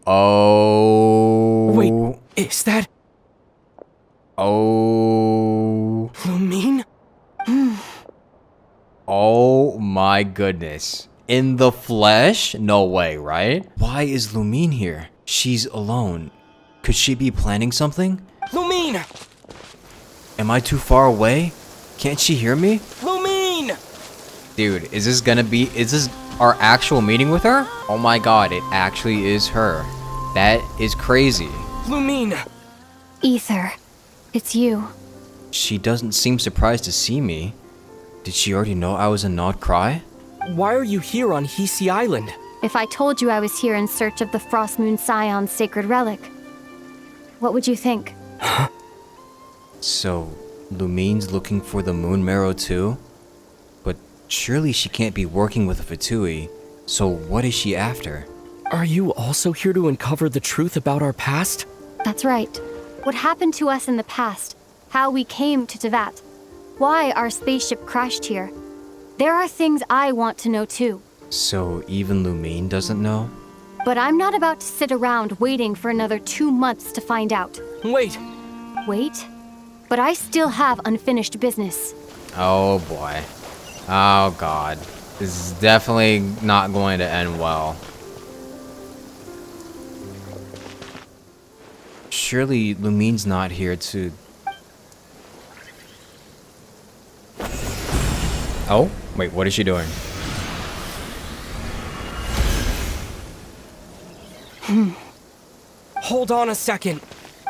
Oh. Wait, is that Oh. Lumine? Oh my goodness. In the flesh? No way, right? Why is Lumine here? She's alone. Could she be planning something? Lumine! Am I too far away? Can't she hear me? Lumine! Dude, is this our actual meeting with her? Oh my god, it actually is her. That is crazy. Lumine! Ether, it's you. She doesn't seem surprised to see me. Did she already know I was a Nod Cry? Why are you here on Hisi Island? If I told you I was here in search of the Frost Moon Scion's sacred relic, what would you think? So, Lumine's looking for the Moon Marrow too? But surely she can't be working with a Fatui, so what is she after? Are you also here to uncover the truth about our past? That's right. What happened to us in the past, how we came to Teyvat, why our spaceship crashed here. There are things I want to know too. So even Lumine doesn't know? But I'm not about to sit around waiting for another 2 months to find out. Wait! Wait? But I still have unfinished business. Oh boy. Oh god. This is definitely not going to end well. Surely Lumine's not here to... Oh? Wait, what is she doing? Hold on a second.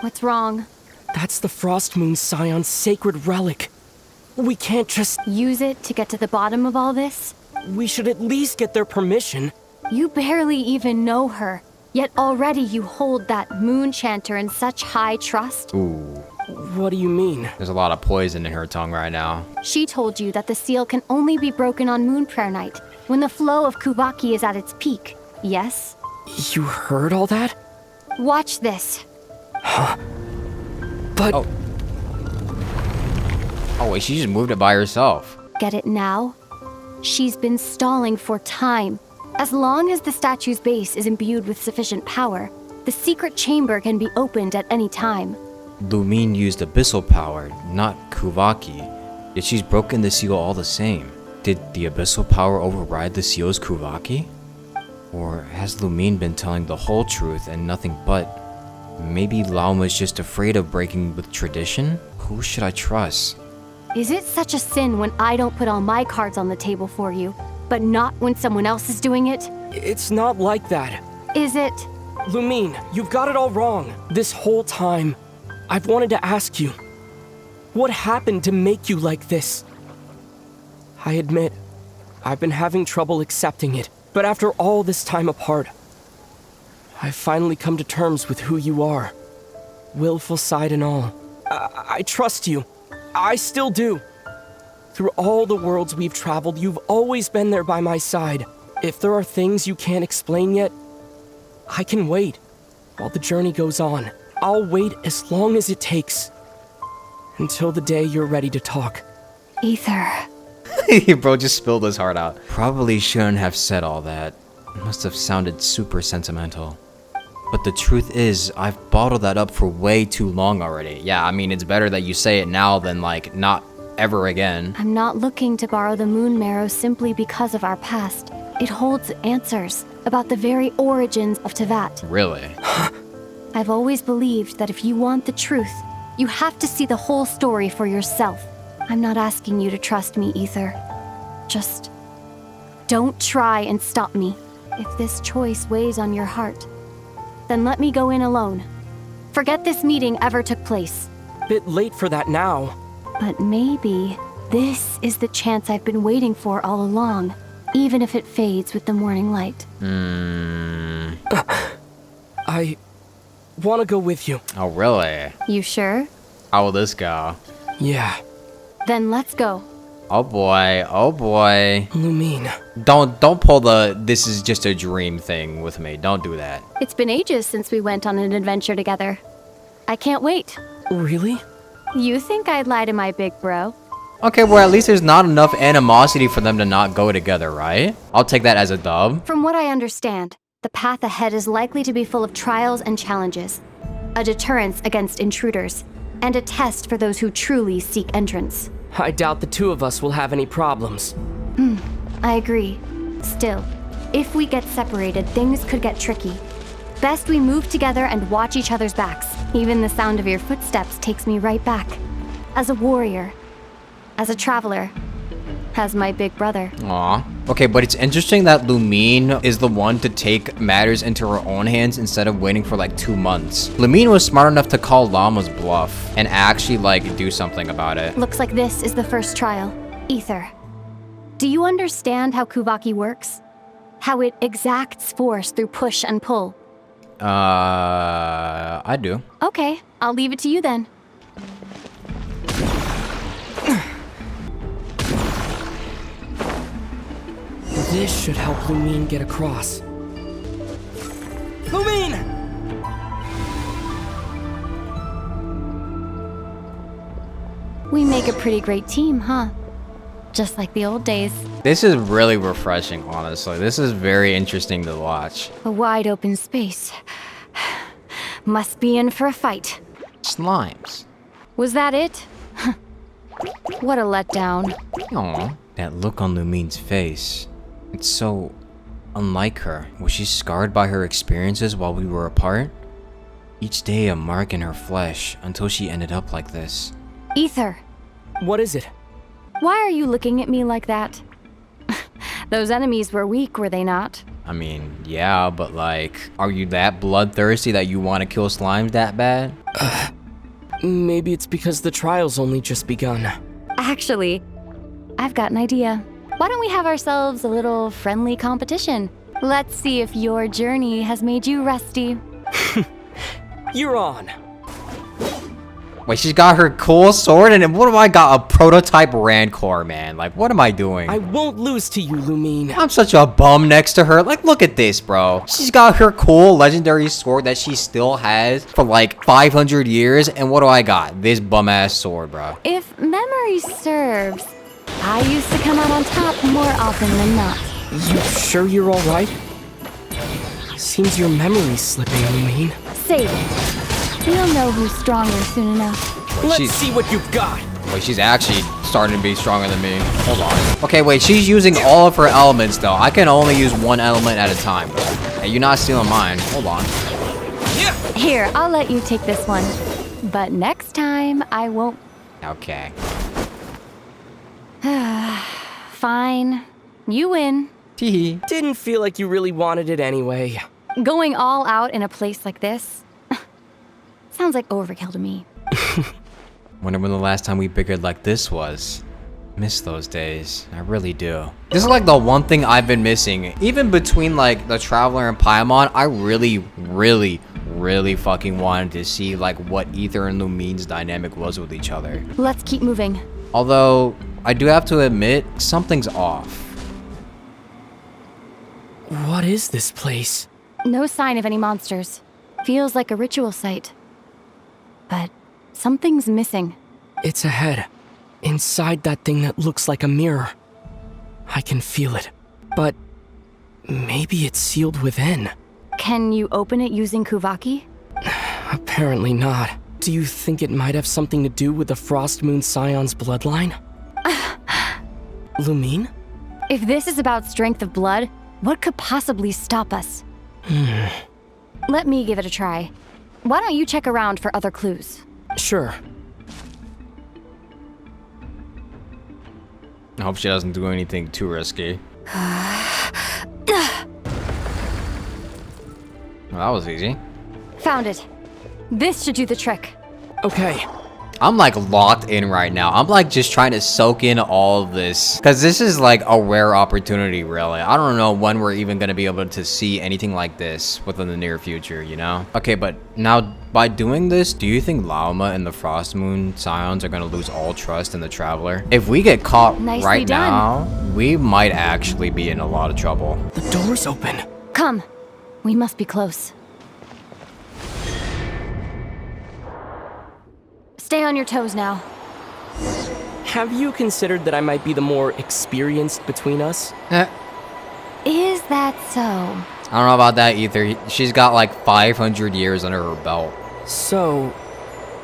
What's wrong? That's the Frost Moon Scion's sacred relic. We can't just... Use it to get to the bottom of all this? We should at least get their permission. You barely even know her, yet already you hold that moon chanter in such high trust. Ooh. What do you mean? There's a lot of poison in her tongue right now. She told you that the seal can only be broken on Moon Prayer Night, when the flow of Kuvaki is at its peak. Yes? You heard all that? Watch this. But... Oh. Oh wait, she just moved it by herself. Get it now? She's been stalling for time. As long as the statue's base is imbued with sufficient power, the secret chamber can be opened at any time. Lumine used abyssal power, not Kuvaki, yet she's broken the seal all the same. Did the abyssal power override the seal's Kuvaki? Or has Lumine been telling the whole truth and nothing but? Maybe Lauma's just afraid of breaking with tradition? Who should I trust? Is it such a sin when I don't put all my cards on the table for you, but not when someone else is doing it? It's not like that. Is it? Lumine, you've got it all wrong. This whole time, I've wanted to ask you, what happened to make you like this? I admit, I've been having trouble accepting it, but after all this time apart, I've finally come to terms with who you are. Willful side and all. I trust you. I still do. Through all the worlds we've traveled, you've always been there by my side. If there are things you can't explain yet, I can wait. While the journey goes on, I'll wait as long as it takes. Until the day you're ready to talk. Ether. Bro just spilled his heart out. Probably shouldn't have said all that. Must have sounded super sentimental. But the truth is, I've bottled that up for way too long already. Yeah, I mean, it's better that you say it now than, like, not ever again. I'm not looking to borrow the Moon Marrow simply because of our past. It holds answers about the very origins of Teyvat. Really? I've always believed that if you want the truth, you have to see the whole story for yourself. I'm not asking you to trust me, Ether. Just don't try and stop me. If this choice weighs on your heart, then let me go in alone. Forget this meeting ever took place. Bit late for that now. But maybe this is the chance I've been waiting for all along, even if it fades with the morning light. I want to go with you. Oh, really? You sure? How will this go? Yeah. Then let's go. Oh boy, oh boy. Lumine. Don't pull the this is just a dream thing with me. Don't do that. It's been ages since we went on an adventure together. I can't wait. Really? You think I'd lie to my big bro? Okay, well at least there's not enough animosity for them to not go together, right? I'll take that as a dub. From what I understand, the path ahead is likely to be full of trials and challenges, a deterrence against intruders, and a test for those who truly seek entrance. I doubt the two of us will have any problems. I agree. Still, if we get separated, things could get tricky. Best we move together and watch each other's backs. Even the sound of your footsteps takes me right back. As a warrior, as a traveler, as my big brother. Aw. Okay, but it's interesting that Lumine is the one to take matters into her own hands instead of waiting for like 2 months. Lumine was smart enough to call Llama's bluff and actually like do something about it. Looks like this is the first trial. Ether. Do you understand how Kuvaki works? How it exacts force through push and pull? I do. Okay, I'll leave it to you then. This should help Lumine get across. Lumine! We make a pretty great team, huh? Just like the old days. This is really refreshing, honestly. This is very interesting to watch. A wide open space. Must be in for a fight. Slimes. Was that it? What a letdown. Aw. That look on Lumine's face. It's so unlike her. Was she scarred by her experiences while we were apart? Each day a mark in her flesh until she ended up like this. Ether, What is it? why are you looking at me like that? Those enemies were weak, were they not? I mean, yeah, but like, are you that bloodthirsty that you want to kill slimes that bad? Maybe it's because the trial's only just begun. Actually, I've got an idea. Why don't we have ourselves a little friendly competition? Let's see if your journey has made you rusty. You're on. Wait, she's got her cool sword, and then what do I got? A prototype Rancor, man. Like, what am I doing? I won't lose to you, Lumine. I'm such a bum next to her. Like, look at this, bro. She's got her cool legendary sword that she still has for like 500 years, and what do I got? This bum-ass sword, bro. If memory serves, I used to come out on top more often than not. You sure you're alright? Seems your memory's slipping, Lumine. Save it. We'll know who's stronger soon enough. Let's She's- see what you've got. Wait, she's actually starting to be stronger than me. Hold on. Okay, wait, she's using all of her elements, though. I can only use one element at a time. Hey, you're not stealing mine. Hold on. Yeah. Here, I'll let you take this one. But next time, I won't. Okay. Fine. You win. Teehee. Didn't feel like you really wanted it anyway. Going all out in a place like this sounds like overkill to me. Wonder when the last time we bickered like this was. Miss those days. I really do. This is like the one thing I've been missing. Even between like the Traveler and Paimon, I really fucking wanted to see like what Ether and Lumine's dynamic was with each other. Let's keep moving. Although, I do have to admit, something's off. What is this place? No sign of any monsters. Feels like a ritual site. But something's missing. It's ahead. Inside that thing that looks like a mirror. I can feel it. But maybe it's sealed within. Can you open it using Kuvaki? Apparently not. Do you think it might have something to do with the Frost Moon Scion's bloodline? Lumine? If this is about strength of blood, what could possibly stop us? Let me give it a try. Why don't you check around for other clues? Sure. I hope she doesn't do anything too risky. Well, that was easy. Found it. This should do the trick. Okay. I'm like locked in right now. I'm like just trying to soak in all of this. Because this is like a rare opportunity, really. I don't know when we're even going to be able to see anything like this within the near future, you know? Okay, but now by doing this, do you think Lauma and the Frost Moon Scions are going to lose all trust in the Traveler? If we get caught Nicely right done. now, we might actually be in a lot of trouble. The door's open. Come. We must be close. Stay on your toes now. Have you considered that I might be the more experienced between us? Is that so? I don't know about that either. She's got like 500 years under her belt. So,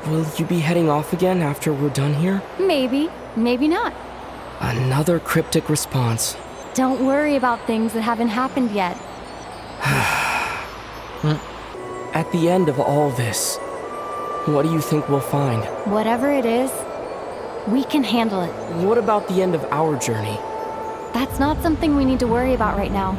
will you be heading off again after we're done here? Maybe, maybe not. Another cryptic response. Don't worry about things that haven't happened yet. At the end of all this, what do you think we'll find? Whatever it is, we can handle it. What about the end of our journey? That's not something we need to worry about right now.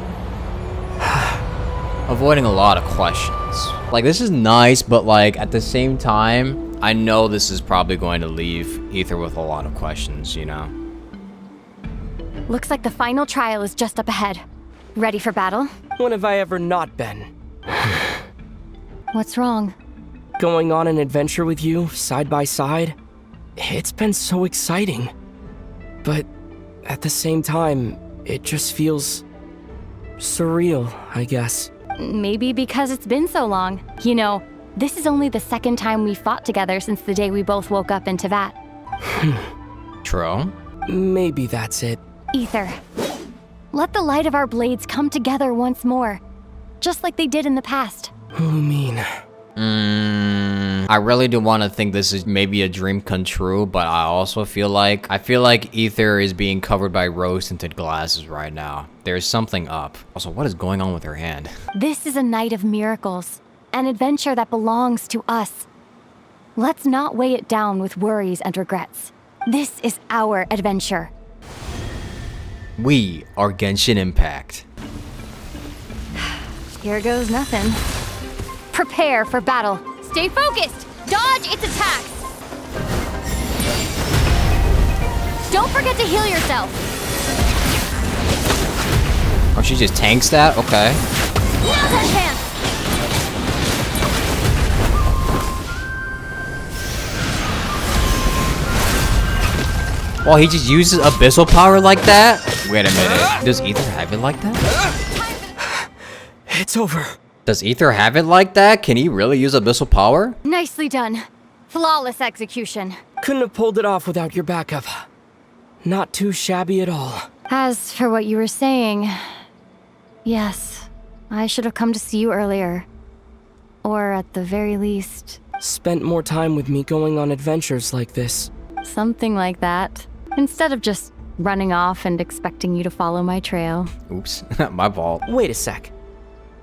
Avoiding a lot of questions. Like, this is nice, but like at the same time, I know this is probably going to leave Ether with a lot of questions, you know? Looks like the final trial is just up ahead. Ready for battle? When have I ever not been? What's wrong? Going on an adventure with you, side by side, it's been so exciting. But at the same time, it just feels surreal, I guess. Maybe because it's been so long. You know, this is only the second time we fought together since the day we both woke up in Teyvat. True. Maybe that's it. Ether, let the light of our blades come together once more, just like they did in the past. Lumine. I really do want to think this is maybe a dream come true, but I also feel like Ether is being covered by rose-tinted glasses right now. There's something up. Also, what is going on with her hand? This is a night of miracles, an adventure that belongs to us. Let's not weigh it down with worries and regrets. This is our adventure. We are Genshin Impact. Here goes nothing. Prepare for battle. Stay focused! Dodge its attacks! Don't forget to heal yourself! Oh, she just tanks that? Okay. Now's our chance! Well, he just uses abyssal power like that? Wait a minute. Does Ether have it like that? It's over. Does Ether have it like that? Can he really use abyssal power? Nicely done. Flawless execution. Couldn't have pulled it off without your backup. Not too shabby at all. As for what you were saying, yes, I should have come to see you earlier. Or at the very least, Spent more time with me going on adventures like this. something like that. Instead of just running off and expecting you to follow my trail. Oops, my fault. Wait a sec.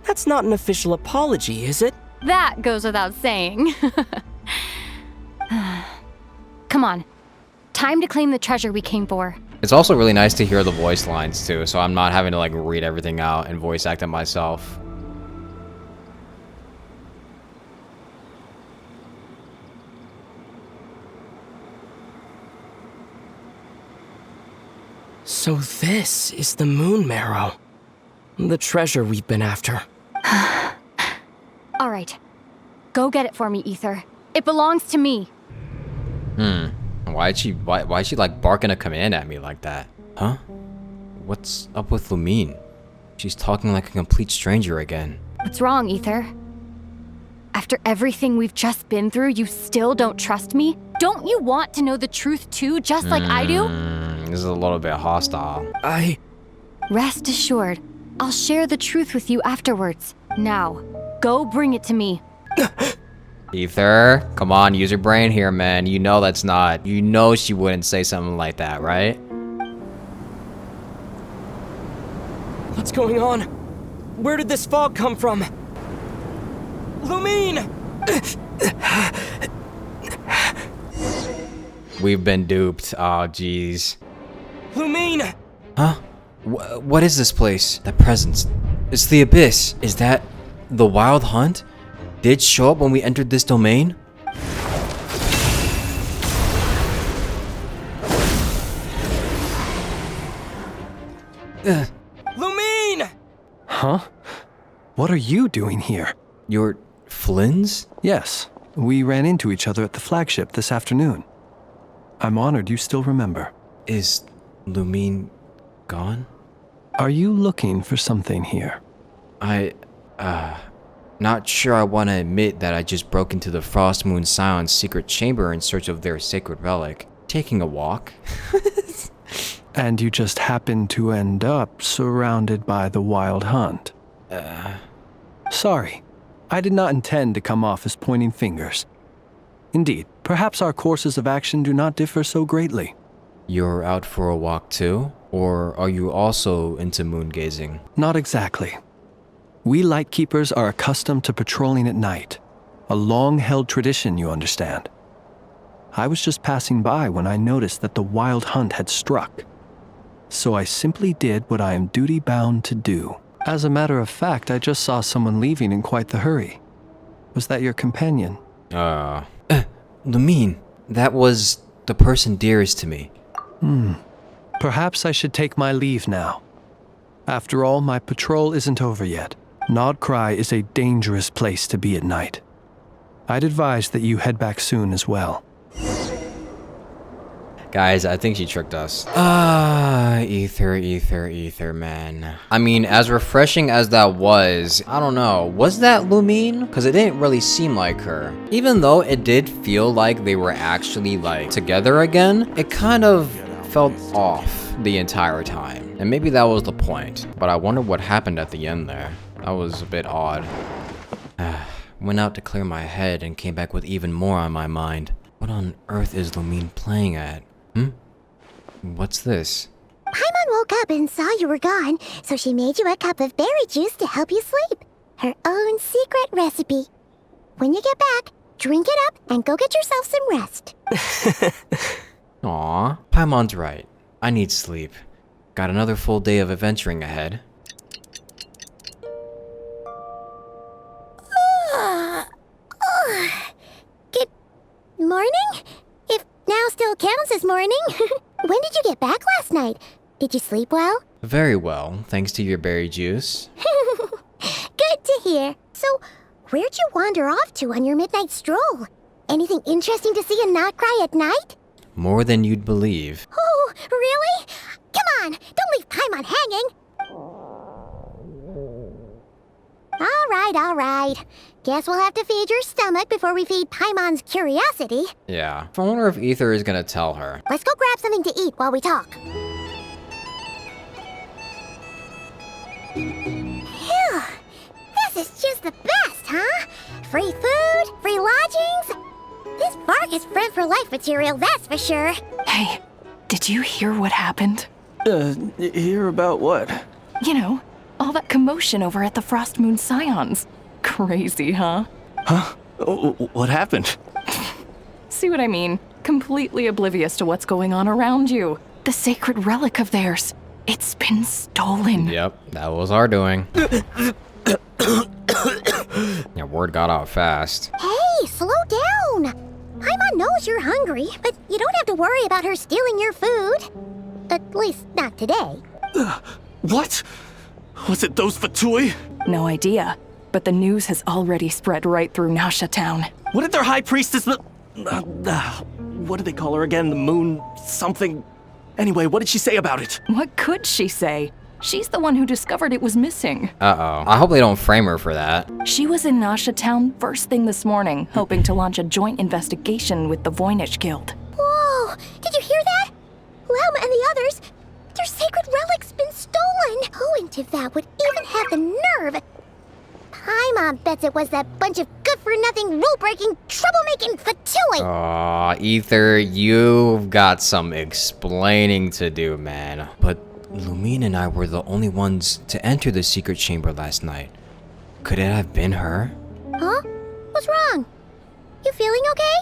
That's not an official apology, is it? That goes without saying. Come on. Time to claim the treasure we came for. It's also really nice to hear the voice lines too, so I'm not having to like read everything out and voice act it myself. So this is the Moon Marrow. The treasure we've been after. All right. Go get it for me, Ether. It belongs to me. Why'd she like barking a command at me like that? Huh? What's up with Lumine? She's talking like a complete stranger again. What's wrong, Ether? After everything we've just been through, you still don't trust me? Don't you want to know the truth too, just like I do? This is a little bit hostile. Rest assured, I'll share the truth with you afterwards. Now, go bring it to me. Ether, come on, use your brain here, man. You know that's not. You know she wouldn't say something like that, right? What's going on? Where did this fog come from? Lumine! We've been duped. Oh, jeez. Lumine! Huh? What is this place? That presence. It's the Abyss. Is that the Wild Hunt? Did it show up when we entered this domain? Lumine! Huh? What are you doing here? You're Flynn's? Yes, we ran into each other at the flagship this afternoon. I'm honored you still remember. Is Lumine gone? Are you looking for something here? Not sure I want to admit that I just broke into the Frost Moon Scion's secret chamber in search of their sacred relic. Taking a walk. And you just happened to end up surrounded by the Wild Hunt. Sorry. I did not intend to come off as pointing fingers. Indeed, perhaps our courses of action do not differ so greatly. You're out for a walk too? Or are you also into moon gazing? Not exactly. We Lightkeepers are accustomed to patrolling at night. A long-held tradition, you understand. I was just passing by when I noticed that the wild hunt had struck. So I simply did what I am duty-bound to do. As a matter of fact, I just saw someone leaving in quite the hurry. Was that your companion? Lumine, that was the person dearest to me. Perhaps I should take my leave now. After all, my patrol isn't over yet. Nodcry is a dangerous place to be at night. I'd advise that you head back soon as well. Guys, I think she tricked us. Ether, man. I mean, as refreshing as that was, I don't know, was that Lumine? Because it didn't really seem like her. Even though it did feel like they were actually, like, together again, it kind of felt off the entire time. And maybe that was the point. But I wonder what happened at the end there. That was a bit odd. Went out to clear my head and came back with even more on my mind. What on earth is Lumine playing at? What's this? Paimon woke up and saw you were gone, so she made you a cup of berry juice to help you sleep. Her own secret recipe. When you get back, drink it up and go get yourself some rest. Aw, Paimon's right. I need sleep. Got another full day of adventuring ahead. Good morning? If now still counts as morning. When did you get back last night? Did you sleep well? Very well, thanks to your berry juice. Good to hear. So, where'd you wander off to on your midnight stroll? Anything interesting to see in Nodcry at night? More than you'd believe. Oh, really? Come on, don't leave Paimon hanging. All right. Guess we'll have to feed your stomach before we feed Paimon's curiosity. Yeah. I wonder if Ether is gonna tell her. Let's go grab something to eat while we talk. Phew. This is just the best, huh? Free food, free lodgings. This bark is bred for life material, that's for sure. Hey, did you hear what happened? Hear about what? You know, all that commotion over at the Frost Moon Scions. Crazy, huh? Huh? What happened? See what I mean? Completely oblivious to what's going on around you. The sacred relic of theirs. It's been stolen. Yep, that was our doing. Yeah, word got out fast. Hey, slow down. Paimon knows you're hungry, but you don't have to worry about her stealing your food. At least, not today. What? Was it those Fatui? No idea, but the news has already spread right through Nasha Town. What did their high priestess what do they call her again? The moon something? Anyway, what did she say about it? What could she say? She's the one who discovered it was missing. Uh-oh. I hope they don't frame her for that. She was in Nasha Town first thing this morning, hoping to launch a joint investigation with the Voynich Guild. Whoa! Did you hear that? Lauma and the others, their sacred relic's been stolen! Who in Tivat would even have the nerve? Paimon bets it was that bunch of good-for-nothing, rule-breaking, troublemaking Fatui! Aw, Ether, you've got some explaining to do, man. But Lumine and I were the only ones to enter the secret chamber last night. Could it have been her? Huh? What's wrong? You feeling okay?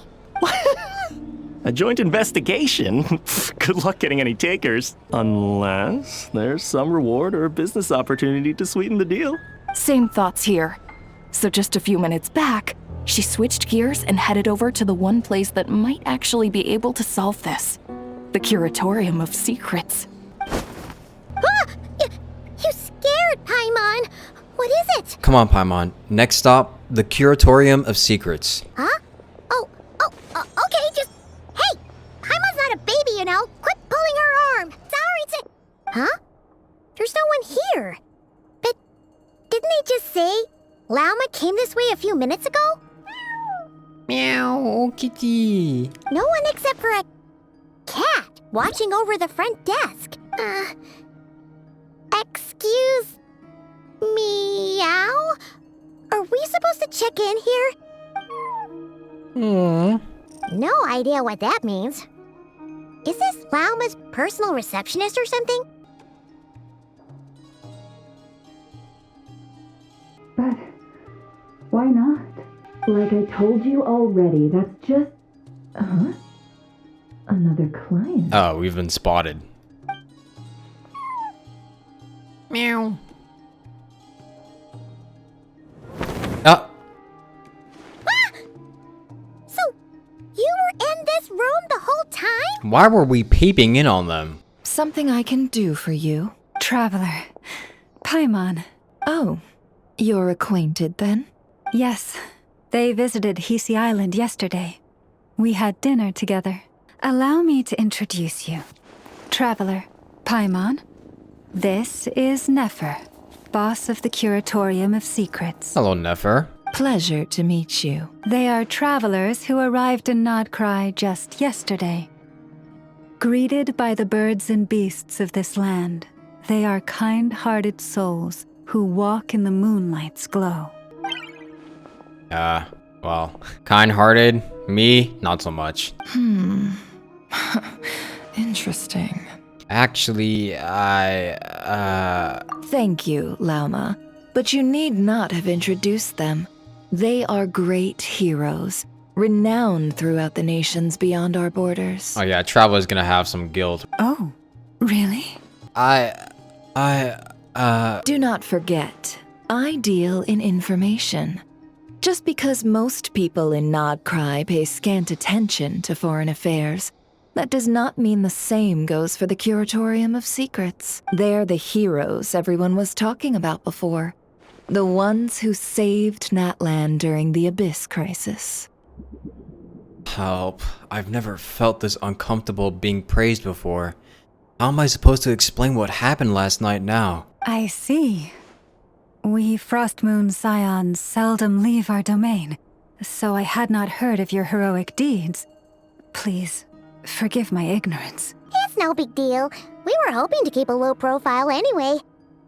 A joint investigation? Good luck getting any takers. Unless there's some reward or business opportunity to sweeten the deal. Same thoughts here. So just a few minutes back, she switched gears and headed over to the one place that might actually be able to solve this. The Curatorium of Secrets. Ah! You scared, Paimon! What is it? Come on, Paimon. Next stop, the Curatorium of Secrets. Huh? Okay, just... Hey! Paimon's not a baby, you know. Quit pulling her arm. Sorry to... Huh? There's no one here. But didn't they just say Lauma came this way a few minutes ago? Meow, kitty. No one except for a cat watching over the front desk. Excuse Meow? Are we supposed to check in here? No idea what that means. Is this Lauma's personal receptionist or something? But why not? Like I told you already, that's just... Huh? Another client. Oh, we've been spotted. Meow. Ah! So, you were in this room the whole time? Why were we peeping in on them? Something I can do for you. Traveler. Paimon. Oh, you're acquainted then? Yes. They visited Hisi Island yesterday. We had dinner together. Allow me to introduce you. Traveler, Paimon. This is Nefer, boss of the Curatorium of Secrets. Hello, Nefer. Pleasure to meet you. They are travelers who arrived in Nodcry just yesterday. Greeted by the birds and beasts of this land, they are kind-hearted souls who walk in the moonlight's glow. Well, kind-hearted, me, not so much. Interesting. Actually, Thank you, Lauma. But you need not have introduced them. They are great heroes, renowned throughout the nations beyond our borders. Oh yeah, Traveler's gonna have some guilt. Oh, really? Do not forget, I deal in information. Just because most people in Nodcry pay scant attention to foreign affairs, that does not mean the same goes for the Curatorium of Secrets. They're the heroes everyone was talking about before. The ones who saved Natlan during the Abyss crisis. Help. I've never felt this uncomfortable being praised before. How am I supposed to explain what happened last night now? I see. We Frostmoon Scions seldom leave our domain, so I had not heard of your heroic deeds. Please, forgive my ignorance. It's no big deal. We were hoping to keep a low profile anyway.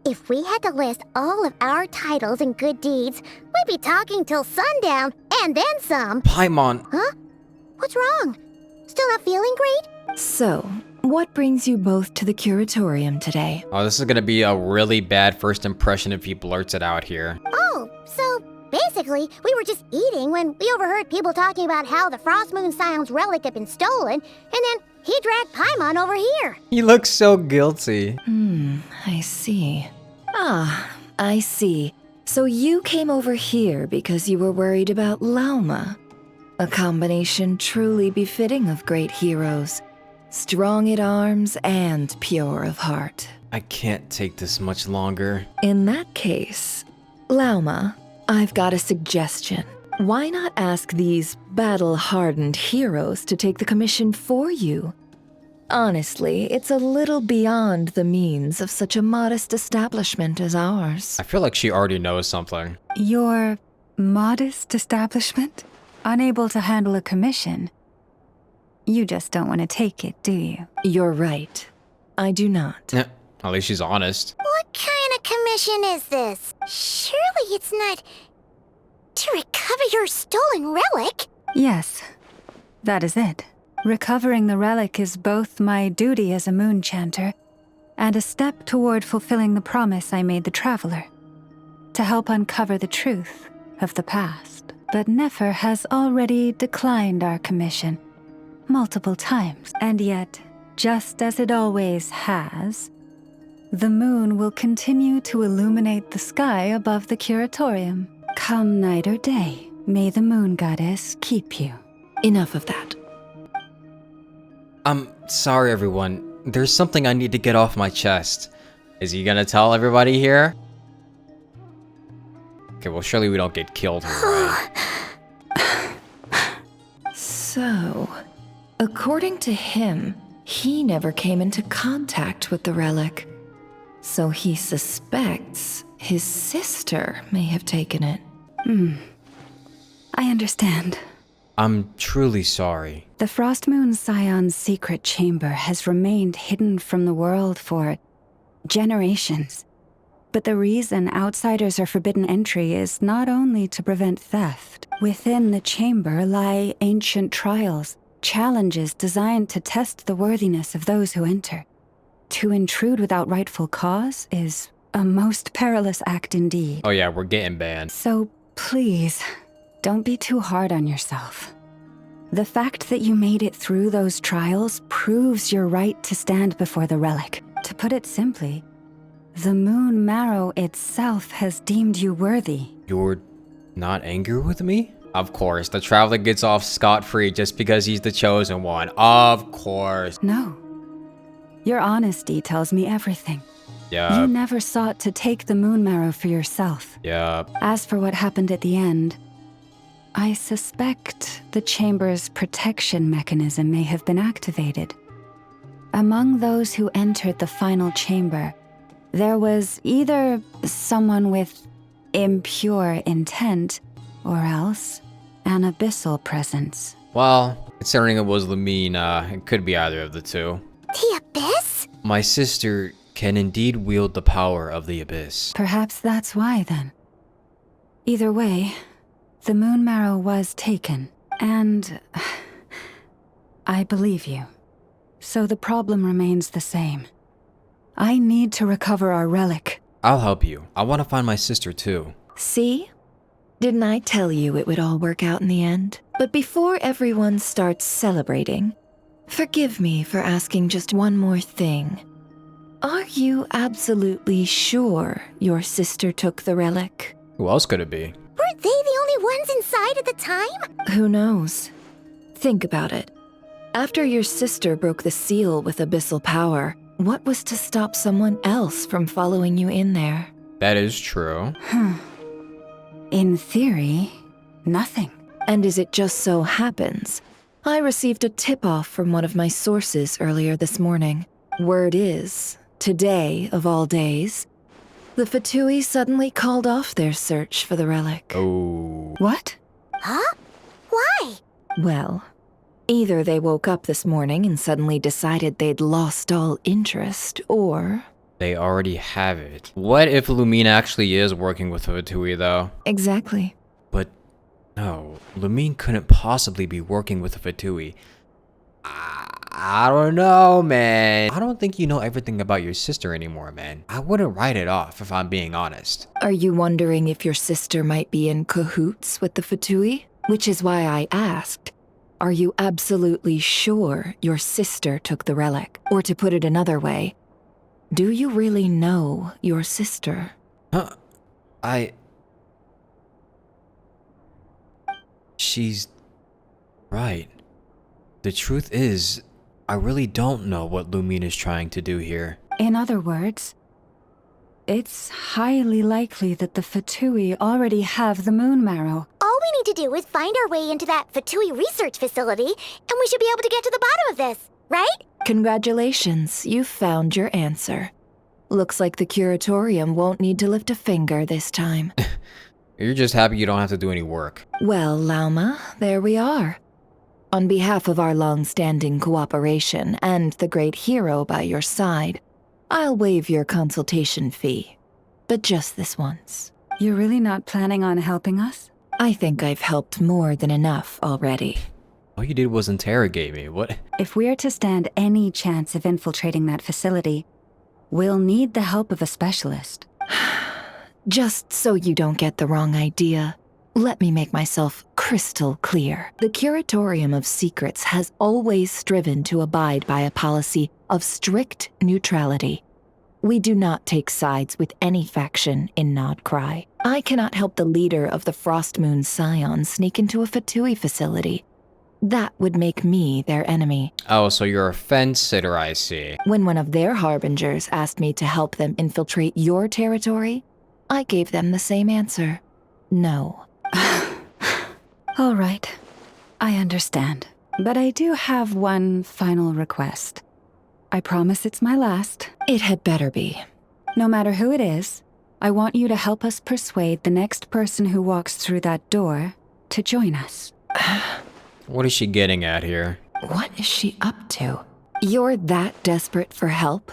If we had to list all of our titles and good deeds, we'd be talking till sundown, and then some. Paimon! Huh? What's wrong? Still not feeling great? So, what brings you both to the Curatorium today? Oh, this is gonna be a really bad first impression if he blurts it out here. Oh, so basically, we were just eating when we overheard people talking about how the Frostmoon Scion's relic had been stolen, and then he dragged Paimon over here. He looks so guilty. I see. I see. So you came over here because you were worried about Lauma. A combination truly befitting of great heroes. Strong at arms and pure of heart. I can't take this much longer. In that case, Lauma, I've got a suggestion. Why not ask these battle-hardened heroes to take the commission for you? Honestly, it's a little beyond the means of such a modest establishment as ours. I feel like she already knows something. Your modest establishment? Unable to handle a commission? You just don't want to take it, do you? You're right. I do not. Eh, at least she's honest. What kind of commission is this? Surely it's not to recover your stolen relic? Yes, that is it. Recovering the relic is both my duty as a moon chanter and a step toward fulfilling the promise I made the traveler, to help uncover the truth of the past. But Nefer has already declined our commission multiple times, and yet, just as it always has, the moon will continue to illuminate the sky above the Curatorium. Come night or day, may the moon goddess keep you. Enough of that. I'm sorry, everyone. There's something I need to get off my chest. Is he gonna tell everybody here? Okay, well, surely we don't get killed here, right? So, according to him, he never came into contact with the relic. So he suspects his sister may have taken it. I understand. I'm truly sorry. The Frostmoon Scion's secret chamber has remained hidden from the world for generations. But the reason outsiders are forbidden entry is not only to prevent theft. Within the chamber lie ancient trials, challenges designed to test the worthiness of those who enter. To intrude without rightful cause is a most perilous act indeed. Oh yeah, we're getting banned. So please, don't be too hard on yourself. The fact that you made it through those trials proves your right to stand before the relic. To put it simply, the moon marrow itself has deemed you worthy. You're not angry with me? Of course, the traveler gets off scot-free just because he's the chosen one. Of course. No. Your honesty tells me everything. Yeah. You never sought to take the moon marrow for yourself. Yeah. As for what happened at the end, I suspect the chamber's protection mechanism may have been activated. Among those who entered the final chamber, there was either someone with impure intent, or else an abyssal presence. Well, considering it was Lumine, it could be either of the two. The Abyss? My sister can indeed wield the power of the Abyss. Perhaps that's why, then. Either way, the moon marrow was taken, and I believe you. So the problem remains the same. I need to recover our relic. I'll help you. I want to find my sister too. See? Didn't I tell you it would all work out in the end? But before everyone starts celebrating, forgive me for asking just one more thing. Are you absolutely sure your sister took the relic? Who else could it be? Weren't they the only ones inside at the time? Who knows? Think about it. After your sister broke the seal with abyssal power, what was to stop someone else from following you in there? That is true. In theory, nothing. And as it just so happens, I received a tip-off from one of my sources earlier this morning. Word is, today of all days, the Fatui suddenly called off their search for the relic. Oh. What? Huh? Why? Well, either they woke up this morning and suddenly decided they'd lost all interest, or... They already have it. What if Lumine actually is working with Fatui though? Exactly. But no, Lumine couldn't possibly be working with Fatui. I don't know, man. I don't think you know everything about your sister anymore, man. I wouldn't write it off if I'm being honest. Are you wondering if your sister might be in cahoots with the Fatui? Which is why I asked, are you absolutely sure your sister took the relic? Or to put it another way, do you really know your sister? Huh? She's right. The truth is, I really don't know what Lumine is trying to do here. In other words, it's highly likely that the Fatui already have the moon marrow. All we need to do is find our way into that Fatui research facility, and we should be able to get to the bottom of this, right? Congratulations, you found your answer. Looks like the curatorium won't need to lift a finger this time. You're just happy you don't have to do any work. Well, Lauma, there we are. On behalf of our long-standing cooperation and the great hero by your side, I'll waive your consultation fee. But just this once. You're really not planning on helping us? I think I've helped more than enough already. All you did was interrogate me. What? If we're to stand any chance of infiltrating that facility, we'll need the help of a specialist. Just so you don't get the wrong idea, let me make myself crystal clear. The Curatorium of Secrets has always striven to abide by a policy of strict neutrality. We do not take sides with any faction in Nodcry. I cannot help the leader of the Frostmoon Scions sneak into a Fatui facility. That would make me their enemy. Oh, so you're a fence sitter, I see. When one of their harbingers asked me to help them infiltrate your territory, I gave them the same answer. No. All right. I understand. But I do have one final request. I promise it's my last. It had better be. No matter who it is, I want you to help us persuade the next person who walks through that door to join us. What is she getting at here? What is she up to? You're that desperate for help?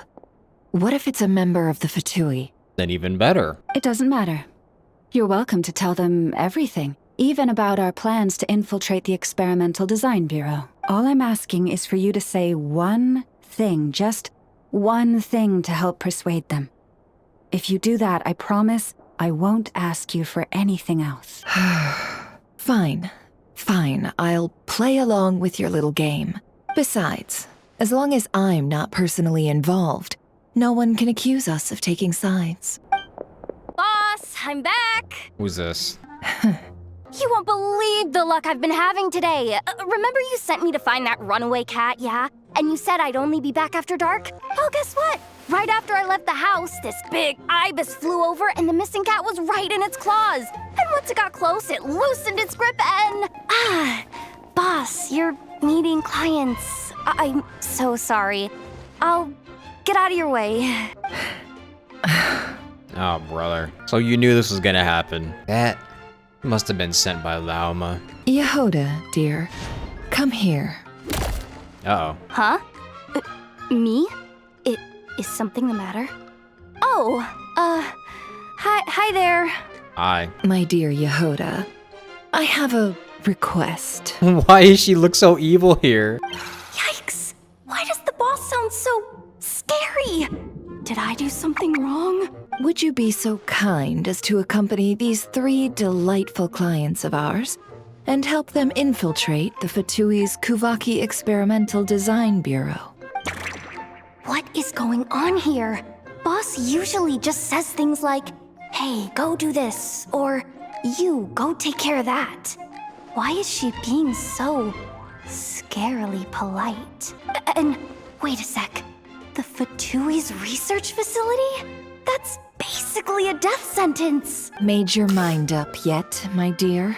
What if it's a member of the Fatui? Then even better. It doesn't matter. You're welcome to tell them everything, even about our plans to infiltrate the Experimental Design Bureau. All I'm asking is for you to say one thing, just one thing to help persuade them. If you do that, I promise I won't ask you for anything else. Fine. Fine, I'll play along with your little game. Besides, as long as I'm not personally involved, no one can accuse us of taking sides. Boss, I'm back! Who's this? You won't believe the luck I've been having today. Remember you sent me to find that runaway cat, yeah? And you said I'd only be back after dark? Well, guess what? Right after I left the house, this big ibis flew over and the missing cat was right in its claws. And once it got close, it loosened its grip and... Boss, you're meeting clients. I'm so sorry. I'll get out of your way. Oh, brother. So you knew this was gonna happen. That must have been sent by Lauma. Jahoda, dear, come here. Uh-oh. Huh? Me? Is something the matter? Oh, hi there. Hi. My dear Jahoda, I have a request. Why does she look so evil here? Yikes! Why does the boss sound so scary? Did I do something wrong? Would you be so kind as to accompany these 3 delightful clients of ours and help them infiltrate the Fatui's Kuvaki Experimental Design Bureau? What is going on here? Boss usually just says things like, hey, go do this, or you, go take care of that. Why is she being so scarily polite? And wait a sec, the Fatui's research facility? That's basically a death sentence. Made your mind up yet, my dear?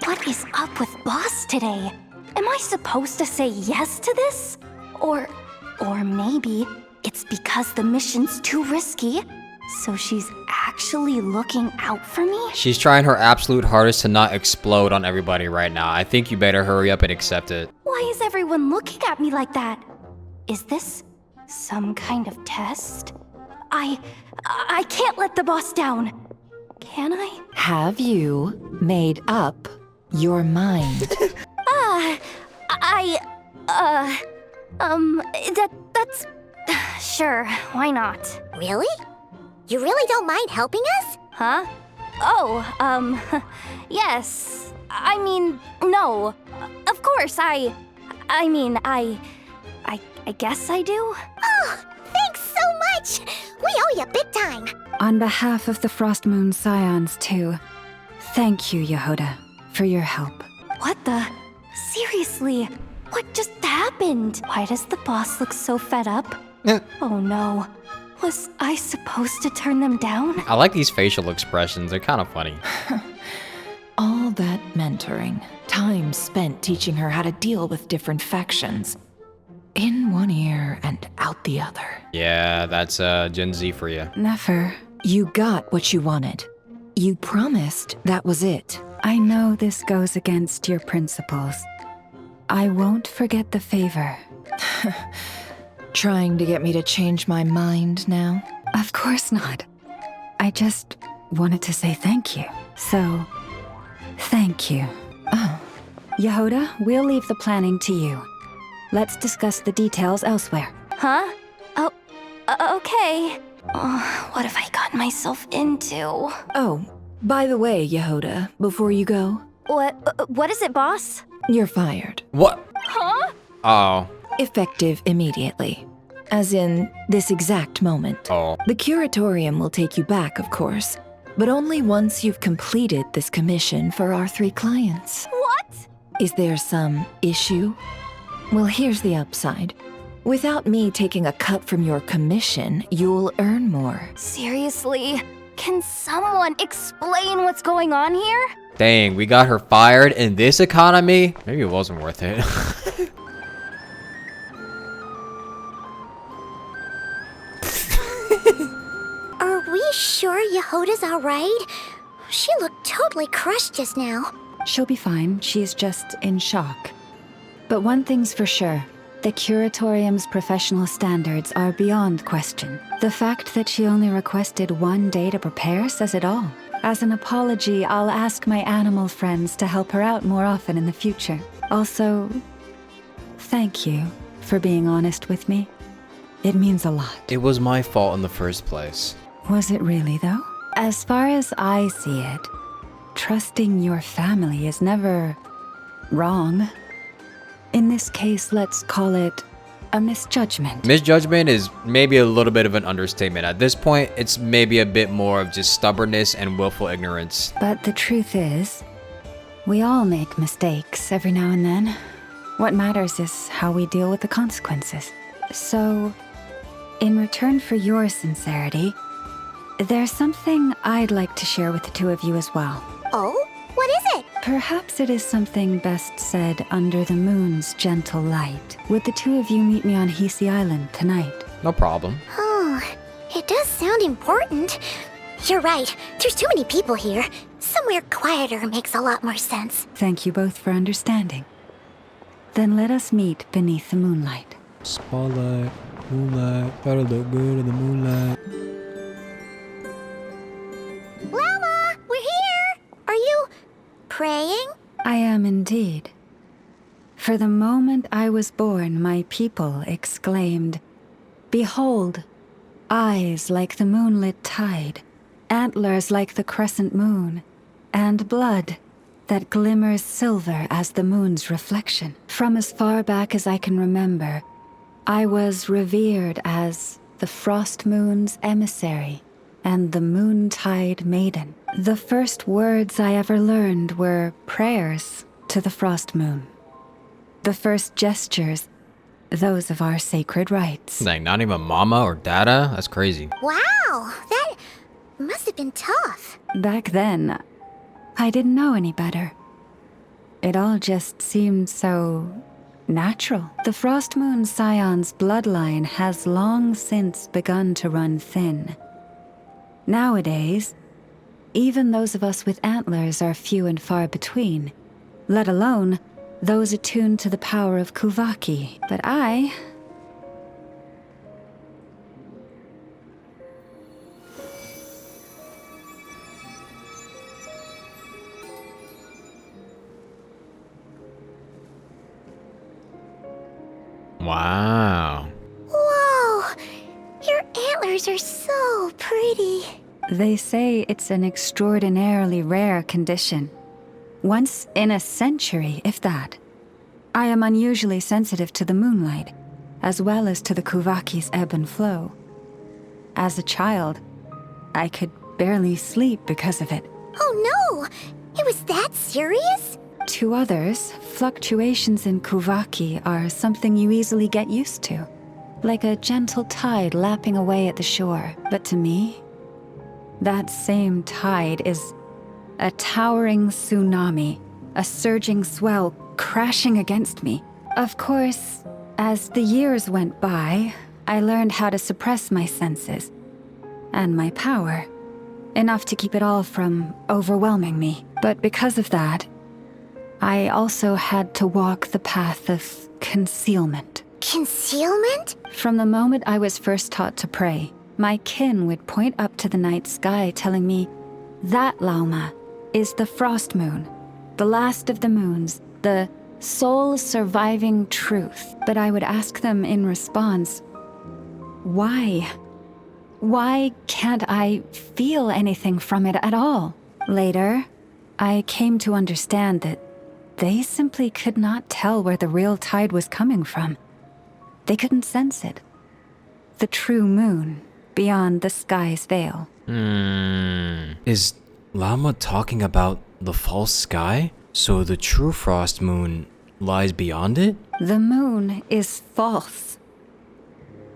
What is up with Boss today? Am I supposed to say yes to this? Or maybe it's because the mission's too risky, so she's actually looking out for me? She's trying her absolute hardest to not explode on everybody right now. I think you better hurry up and accept it. Why is everyone looking at me like that? Is this some kind of test? I can't let the boss down. Can I? Have you made up your mind? That's... Sure, why not? Really? You really don't mind helping us? Huh? Oh, yes. I mean, no. Of course, I guess I do. Oh, thanks so much! We owe you big time! On behalf of the Frost Moon Scions, too, thank you, Jahoda, for your help. What the? Seriously, what just happened? Why does the boss look so fed up? Oh no. Was I supposed to turn them down? I like these facial expressions. They're kind of funny. All that mentoring, time spent teaching her how to deal with different factions. In one ear and out the other. Yeah, that's Gen Z for you. Never. You got what you wanted. You promised that was it. I know this goes against your principles. I won't forget the favor. Trying to get me to change my mind now? Of course not. I just wanted to say thank you. So, thank you. Oh. Jahoda, we'll leave the planning to you. Let's discuss the details elsewhere. Huh? Oh, okay. Oh, what have I gotten myself into? Oh, by the way, Jahoda, before you go... What is it, boss? You're fired. What? Huh? Oh. Effective immediately. As in, this exact moment. Oh. The curatorium will take you back, of course, but only once you've completed this commission for our 3 clients. What? Is there some issue? Well, here's the upside. Without me taking a cut from your commission, you'll earn more. Seriously? Can someone explain what's going on here? Dang, we got her fired in this economy? Maybe it wasn't worth it. Are we sure Jahoda's alright? She looked totally crushed just now. She'll be fine. She's just in shock. But one thing's for sure. The curatorium's professional standards are beyond question. The fact that she only requested 1 day to prepare says it all. As an apology, I'll ask my animal friends to help her out more often in the future. Also, thank you for being honest with me. It means a lot. It was my fault in the first place. Was it really, though? As far as I see it, trusting your family is never wrong. In this case, let's call it a misjudgment. Misjudgment is maybe a little bit of an understatement. At this point, it's maybe a bit more of just stubbornness and willful ignorance. But the truth is, we all make mistakes every now and then. What matters is how we deal with the consequences. So, in return for your sincerity, there's something I'd like to share with the two of you as well. Oh? What is it? Perhaps it is something best said under the moon's gentle light. Would the two of you meet me on Hisi Island tonight? No problem. Oh, it does sound important. You're right. There's too many people here. Somewhere quieter makes a lot more sense. Thank you both for understanding. Then let us meet beneath the moonlight. Spotlight, moonlight, gotta look good in the moonlight. Lama, we're here! Are you praying? I am indeed. For the moment I was born, my people exclaimed, "Behold, eyes like the moonlit tide, antlers like the crescent moon, and blood that glimmers silver as the moon's reflection." From as far back as I can remember, I was revered as the frost moon's emissary and the moontide maiden. The first words I ever learned were prayers to the frost moon. The first gestures, those of our sacred rites. Like, not even mama or dada? That's crazy. Wow, that must have been tough. Back then, I didn't know any better. It all just seemed so natural. The Frost Moon Scion's bloodline has long since begun to run thin. Nowadays, even those of us with antlers are few and far between, let alone those attuned to the power of Kuvaki. But I... Wow. Whoa, your antlers are so pretty. They say it's an extraordinarily rare condition. Once in a century, if that. I am unusually sensitive to the moonlight, as well as to the Kuvaki's ebb and flow. As a child, I could barely sleep because of it. Oh no, it was that serious? To others, fluctuations in Kuvaki are something you easily get used to, like a gentle tide lapping away at the shore. But to me, that same tide is a towering tsunami, a surging swell crashing against me. Of course, as the years went by, I learned how to suppress my senses and my power, enough to keep it all from overwhelming me. But because of that, I also had to walk the path of concealment. Concealment? From the moment I was first taught to pray, my kin would point up to the night sky telling me, "That, Lauma, is the frost moon, the last of the moons, the sole surviving truth." But I would ask them in response, why? Why can't I feel anything from it at all? Later, I came to understand that they simply could not tell where the real tide was coming from. They couldn't sense it. The true moon, beyond the sky's veil. Is Lama talking about the false sky? So the true frost moon lies beyond it? The moon is false.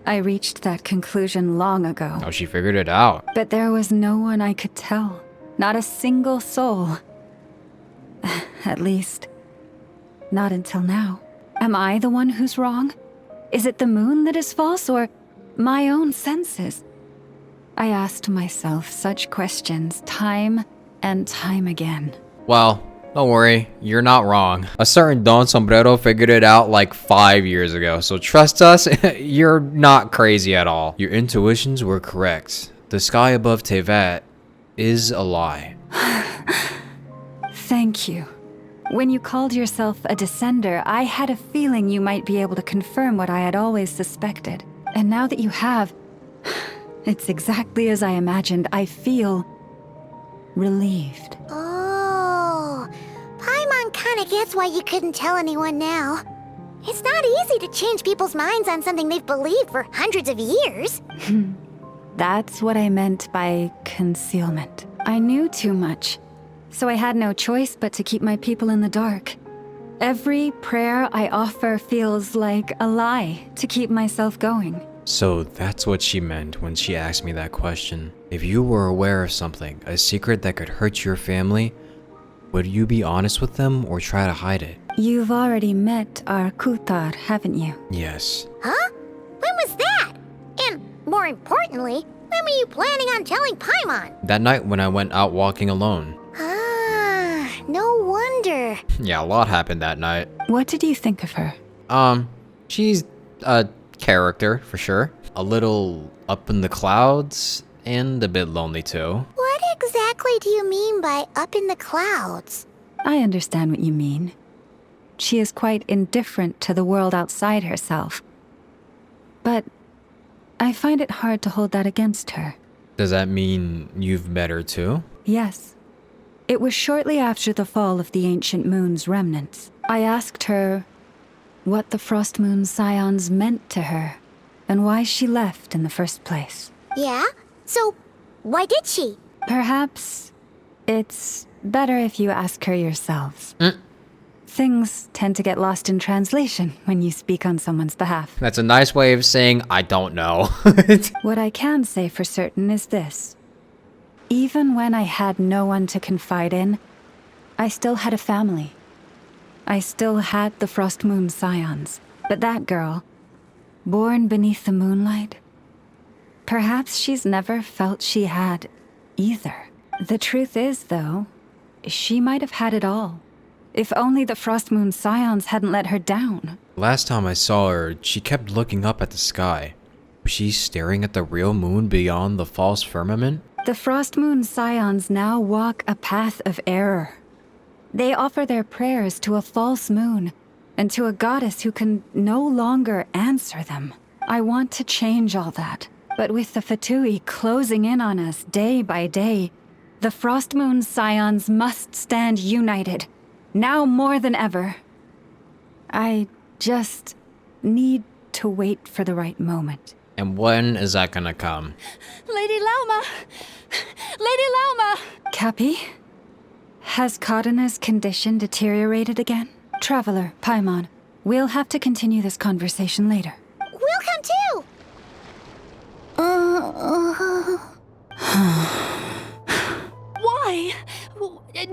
I reached that conclusion long ago. Oh, she figured it out. But there was no one I could tell. Not a single soul. At least, not until now. Am I the one who's wrong? Is it the moon that is false, or my own senses? I asked myself such questions time and time again. Well, Don't worry, you're not wrong. A certain Don Sombrero figured it out like 5 years ago, so trust us, you're not crazy at all. Your intuitions were correct. The sky above Tevat is a lie. Thank you. When you called yourself a descender, I had a feeling you might be able to confirm what I had always suspected. And now that you have, it's exactly as I imagined. I feel relieved. Oh, Paimon kinda gets why you couldn't tell anyone now. It's not easy to change people's minds on something they've believed for hundreds of years. That's what I meant by concealment. I knew too much, so I had no choice but to keep my people in the dark. Every prayer I offer feels like a lie to keep myself going. So that's what she meant when she asked me that question. If you were aware of something, a secret that could hurt your family, would you be honest with them or try to hide it? You've already met our Kutar, haven't you? Yes. Huh? When was that? And more importantly, when were you planning on telling Paimon? That night when I went out walking alone. Ah, no wonder. Yeah, a lot happened that night. What did you think of her? She's a character, for sure. A little up in the clouds, and a bit lonely too. What exactly do you mean by up in the clouds? I understand what you mean. She is quite indifferent to the world outside herself. But I find it hard to hold that against her. Does that mean you've met her too? Yes. It was shortly after the fall of the ancient moon's remnants. I asked her what the Frost Moon Scions meant to her, and why she left in the first place. Yeah? So, why did she? Perhaps it's better if you ask her yourselves. Things tend to get lost in translation when you speak on someone's behalf. That's a nice way of saying I don't know. What I can say for certain is this. Even when I had no one to confide in, I still had a family. I still had the Frost Moon Scions. But that girl, born beneath the moonlight, perhaps she's never felt she had either. The truth is, though, she might have had it all. If only the Frost Moon Scions hadn't let her down. Last time I saw her, she kept looking up at the sky. Was she staring at the real moon beyond the false firmament? The Frost Moon Scions now walk a path of error. They offer their prayers to a false moon, and to a goddess who can no longer answer them. I want to change all that, but with the Fatui closing in on us day by day, the Frost Moon Scions must stand united, now more than ever. I just need to wait for the right moment. And when is that gonna come? Lady Lauma! Lady Lauma! Cappy? Has Karina's condition deteriorated again? Traveler, Paimon, we'll have to continue this conversation later. We'll come too! Why?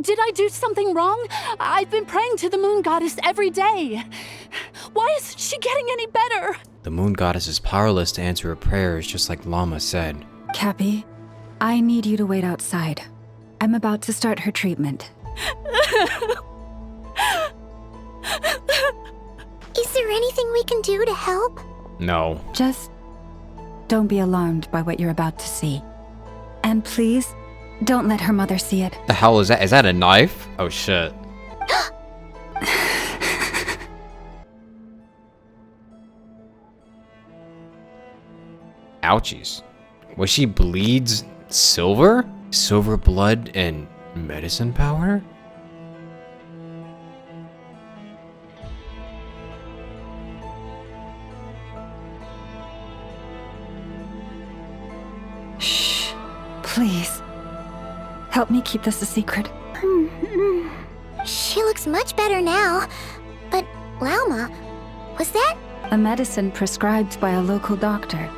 Did I do something wrong? I've been praying to the moon goddess every day. Why isn't she getting any better? The moon goddess is powerless to answer her prayers, just like Llama said. Cappy, I need you to wait outside. I'm about to start her treatment. Is there anything we can do to help? No. Just don't be alarmed by what you're about to see. And please, don't let her mother see it. The hell is that? Is that a knife? Oh shit. Ouchies. Was she bleeds silver? Silver blood and medicine power? Shh. Please. Help me keep this a secret. She looks much better now. But, Lauma, was that? A medicine prescribed by a local doctor.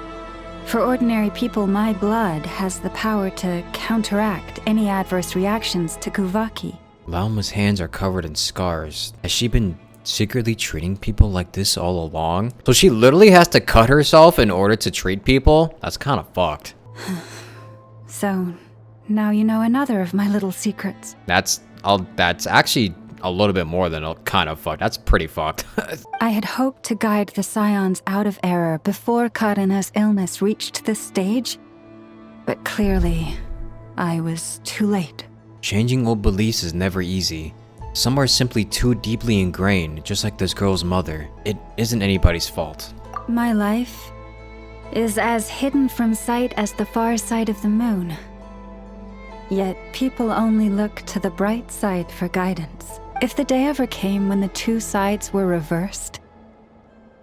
For ordinary people, my blood has the power to counteract any adverse reactions to Kuvaki. Lauma's hands are covered in scars. Has she been secretly treating people like this all along? So she literally has to cut herself in order to treat people? That's kind of fucked. So, now you know another of my little secrets. That's That's actually a little bit more than a kind of fucked. That's pretty fucked. I had hoped to guide the Scions out of error before Karina's illness reached this stage, but clearly, I was too late. Changing old beliefs is never easy. Some are simply too deeply ingrained, just like this girl's mother. It isn't anybody's fault. My life is as hidden from sight as the far side of the moon. Yet people only look to the bright side for guidance. If the day ever came when the two sides were reversed,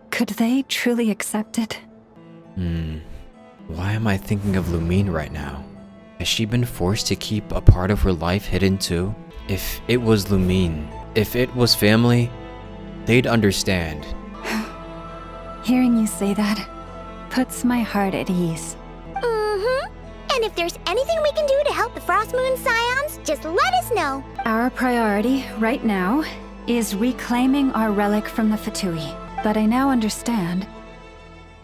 could they truly accept it? Why am I thinking of Lumine right now? Has she been forced to keep a part of her life hidden too? If it was Lumine, if it was family, they'd understand. Hearing you say that puts my heart at ease. And if there's anything we can do to help the Frost Moon Scions, just let us know. Our priority right now is reclaiming our relic from the Fatui. But I now understand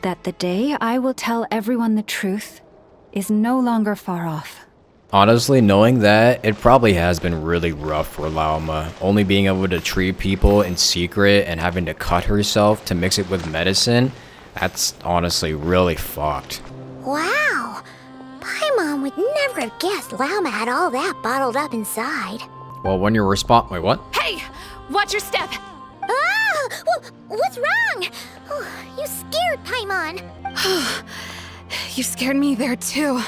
that the day I will tell everyone the truth is no longer far off. Honestly, knowing that, it probably has been really rough for Lauma. Only being able to treat people in secret and having to cut herself to mix it with medicine, that's honestly really fucked. Wow. Paimon would never have guessed Lauma had all that bottled up inside. Well, when you're wait, what? Hey! Watch your step! Ah! What's wrong? Oh, you scared Paimon. You scared me there too.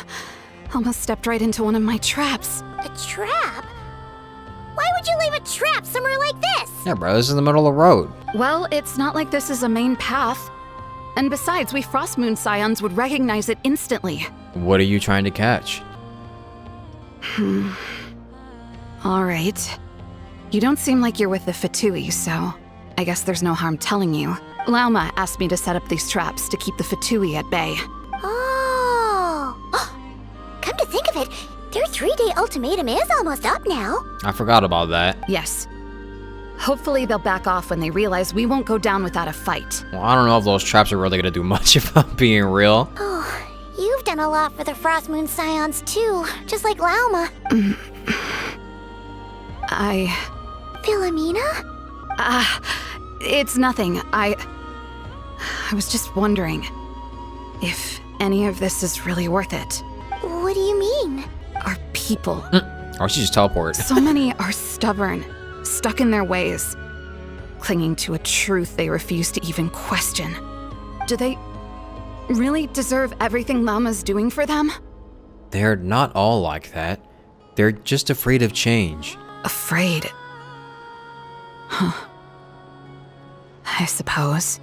Almost stepped right into one of my traps. A trap? Why would you leave a trap somewhere like this? Yeah, bro, this is the middle of the road. Well, it's not like this is a main path. And besides, we Frost Moon Scions would recognize it instantly. What are you trying to catch? All right. You don't seem like you're with the Fatui, so I guess there's no harm telling you. Lauma asked me to set up these traps to keep the Fatui at bay. Oh. Come to think of it, their 3-day ultimatum is almost up now. I forgot about that. Yes. Hopefully they'll back off when they realize we won't go down without a fight. Well, I don't know if those traps are really gonna do much if I'm being real. Oh, you've done a lot for the Frost Moon Scions too, just like Lauma. Philomena? It's nothing. I was just wondering if any of this is really worth it. What do you mean? Our people. Or she just teleported. So many are stubborn, stuck in their ways, clinging to a truth they refuse to even question. Do they really deserve everything Lama's doing for them? They're not all like that. They're just afraid of change. Afraid? Huh. I suppose.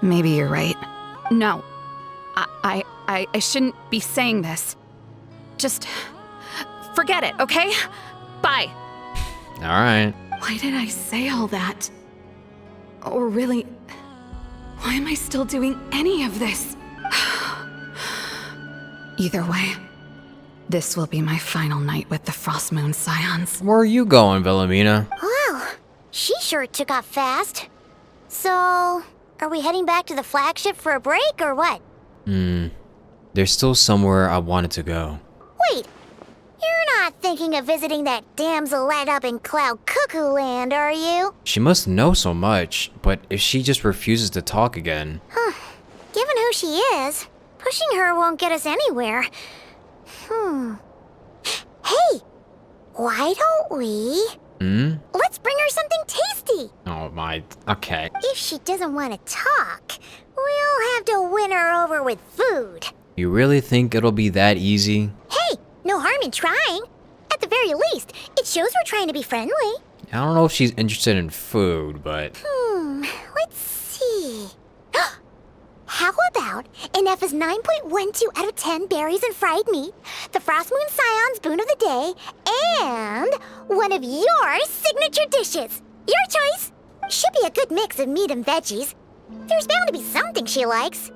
Maybe you're right. No. I shouldn't be saying this. Just forget it, okay? Bye. Alright. Why did I say all that? Or really, why am I still doing any of this? Either way, this will be my final night with the Frost Moon Scions. Where are you going, Philomena? Wow, she sure took off fast. So, are we heading back to the flagship for a break or what? There's still somewhere I wanted to go. Wait, you're not thinking of visiting that damsel light up in Cloud Cuckoo Land, are you? She must know so much, but if she just refuses to talk again... Given who she is, pushing her won't get us anywhere. Hey, why don't we... Let's bring her something tasty. Oh my... Okay. If she doesn't want to talk, we'll have to win her over with food. You really think it'll be that easy? Hey, no harm in trying. At the very least, it shows we're trying to be friendly. I don't know if she's interested in food, but... Let's see. How about Inef's 9.12 out of 10 berries and fried meat, the Frost Moon Scion's boon of the day, and one of your signature dishes. Your choice. Should be a good mix of meat and veggies. There's bound to be something she likes.